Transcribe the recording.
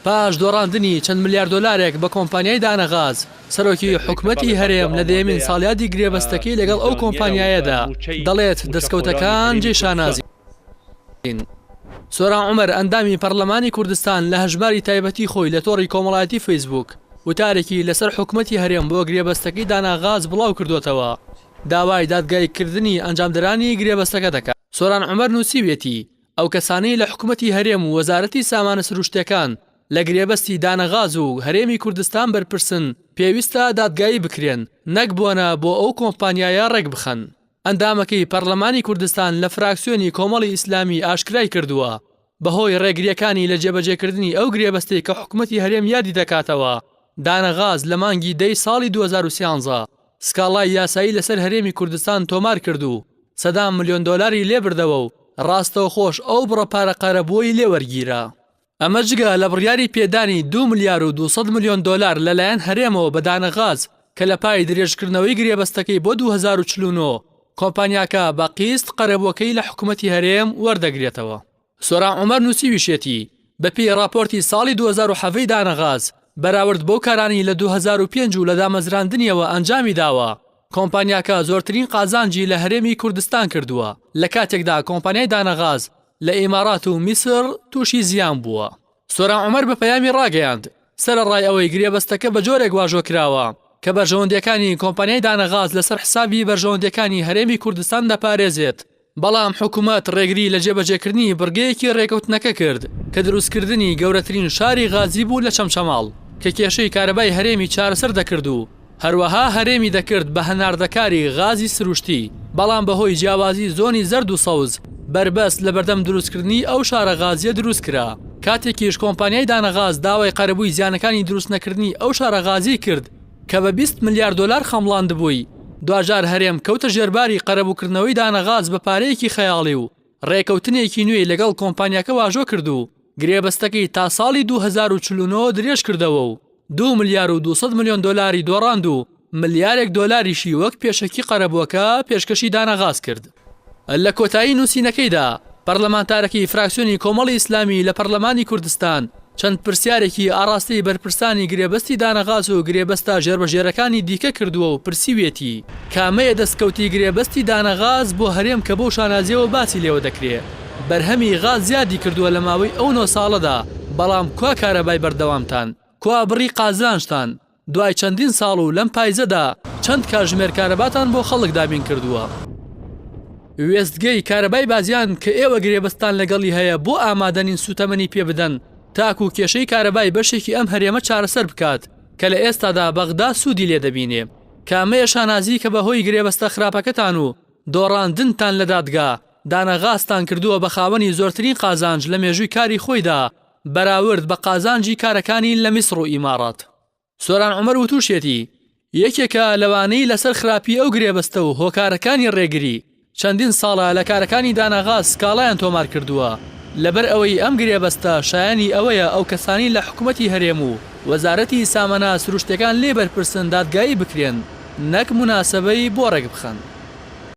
پاش دۆڕاندنی چەند ملیاردۆلارێک بە کۆمپانیای داناغاز سەرۆکی حکومەتی هەرێم لە دەیەمین ساڵیادی گرێبەستەكەی لەگەڵ ئەو کۆمپانیایەدا دەڵێت دەستكەوتەکان جێ شانازین. سۆران عومەر ئەندامی پەرلەمانی کوردستان لە هەژماری تایبەتی خۆی لە تۆڕی کۆمەڵایەتی فەیسبووک وتارێکی لەسەر حکومەتی هەرێم بۆ گرێبەستەكەی داناغاز بڵاو کردوتەوە. داوای دادگایکردنی ئەنجامدرانی گرێبەستەكە دەکات. سۆران عومەر نووسیوێتی ئەو کەسانەی لە حکومەتی هەرێم و وەزارەتی سامانە سروشتییەکان لە گرێبەستی داناغاز و هەرێمی کوردستان بەرپرسن پێویستە دادگایی بکرێن نەک بوونە بۆ ئەو کۆمپانیایە ڕێک بخەن. ئەندامەکەی پەرلەمانی کوردستان لە فراکسیۆنی کۆمەڵی ئیسلامی ئاشکرای کردووە بەهۆی ڕێگریەکانی لە جێبەجێکردنی ئەو گرێبەستەی کە حکومەتی هەرێم یادی دەکاتەوە. داناغاز لە مانگی دەی ساڵی 2013 سکاڵای یاسایی لەسەر هەرێمی کوردستان تۆمار کردو $100 ملیۆن لێ بردەوە و ڕاستەوە خۆش ئەو بڕەپارە قەرەبووی لێوەرگیرە. ئەمە جگە لە بڕیاری پێدانی $2 ملیار و 200 ملیۆن لەلایەن هەرێمەوە بە داناغاز کە لە پای درێژکردنەوەی گرێبەستەكەی بۆ 2049 کۆمپانیاکە بە قیست قەرەبووەکەی لە حکومەتی هەرێم وەردەگرێتەوە. سۆران عومەر نووسیویشێتی بەپێی ڕاپۆرتی ساڵی 2007 داناغاز بەراورد بۆ کارانی لە 2005 و لە دامەزراندنیەوە ئەنجامی داوە کۆمپانیاکە زۆرترین قازانجی لە هەرێمی کوردستان کردووە لە کاتێکدا کۆمپانیای داناغاز لە ئیمارات و میسر تووشی زیان بووە. سۆران عومەر بە پەیامی ڕاگەیاند سەرەڕای ئەوەی گرێبەستەكە بە جۆرێک واژۆ کراوە کە بەرژەوەندەکانی کۆمپانیای داناغاز لەسەر حسابی بەرژەوەندەکانی هەرێمی کوردستان دەپارێزێت. بەڵام حکومەت ڕێگری لە جێبەجێکردنی بڕگەیەکی ڕێکەوتنەکە کرد کە دروستکردنی گەورەترین شاری غازی بوو لە چەمچەماڵ کە کێشەی کارەبای هەرێمی چارەسەر دەکرد و هەروەها هەرێمی دەکرد بە هەناردەکاری غازی سروشتی. بەڵام بەهۆی جیاوازی زۆنی زەرد و سەوز بربەست لە بەردەم دروستکردنی ئەو شارە غازیە دروست کرا. کاتێکیش کۆمپانیای داناغاز داوای قەرەبووی زیانەکانی دروست نەکردنی ئەو شارە غازی کرد کە بە $20 ملیار خەمڵاند بووی. دوجار هەرێم کەوتە ژێرباری قەرەبووکردنەوەی داناغاز بە پارەیەکی خەیاڵی و ڕێکەوتنێکی نوێی لەگەڵ کۆمپانیاکە واژۆ کرد و گرێبەستەكەی تا ساڵی 2049 درێژ کردەوە و $2 ملیار و 200 ملیۆن دۆڕاند و $1 وەک پێشەکی قەرەبووەکە پێشکەشی داناغاز کرد. لە کۆتایی نووسینەکەیدا پەرلەمانتارێکی فراکسیۆنی کۆمەڵی ئیسلامی لە پەرلەمانی کوردستان چەند پرسیارێکی ئاڕاستەی بەرپرسانی گرێبەستی داناغاز و گرێبەستە ژێربەژێرەکانی دیکە کردووە و پرسیوێتی کامەیە دەستکەوتی گرێبەستی داناغاز بۆ هەرێم کە بۆ شانازیەوە باسی لێوە دەکرێت. بەرهەمی غاز زیادی کردووە لە ماوەی ئەو 9 ساڵەدا بەڵام کوا کارەبای بەردەوامتان کوا بڕی قازانشتان دوای چەندین ساڵ و لەم پایزەدا چەند کاژمێر کارەباتان بۆ خەڵک دابین کردووە. وێستگەی کارەبای بازیان کە ئێوە گرێبەستان لەگەڵی هەیە بۆ ئامادەنین سوتەمەنی پێ بدەن تاکو کێشەی کارەبای بەشێکی ئەم هەرێمە چارەسەر بکات کە لە ئێستادا بەغدا سوودی لێ دەبینێ. کامەیە شانازی کە بەهۆی گرێبەستە خراپەکەتان و دۆڕاندنتان لە دادگا داناغازتان کردووە بە خاوەنی زۆرترین قازانج لە مێژووی کاری خۆیدا بەراورد بە قازانجی کارەکانی لە میسر و ئیمارات. سۆران عومەر وتوشێتی یەکێکە لەوانەی لەسەر خراپی ئەو گرێبەستە و هۆکارەکانی ڕێگری چەندین ساڵە لە کارەکانی داناغاز سکاڵایان تۆمار کردووە لەبەر ئەوەی ئەم گرێبەستە شایانی ئەوەیە ئەو کەسانی لە حکومەتی هەرێم و وەزارەتی سامانە سروشتییەکان لێ بەرپرسن دادگایی بکرێن نەک مناسبەی بۆ ڕێک بخەن.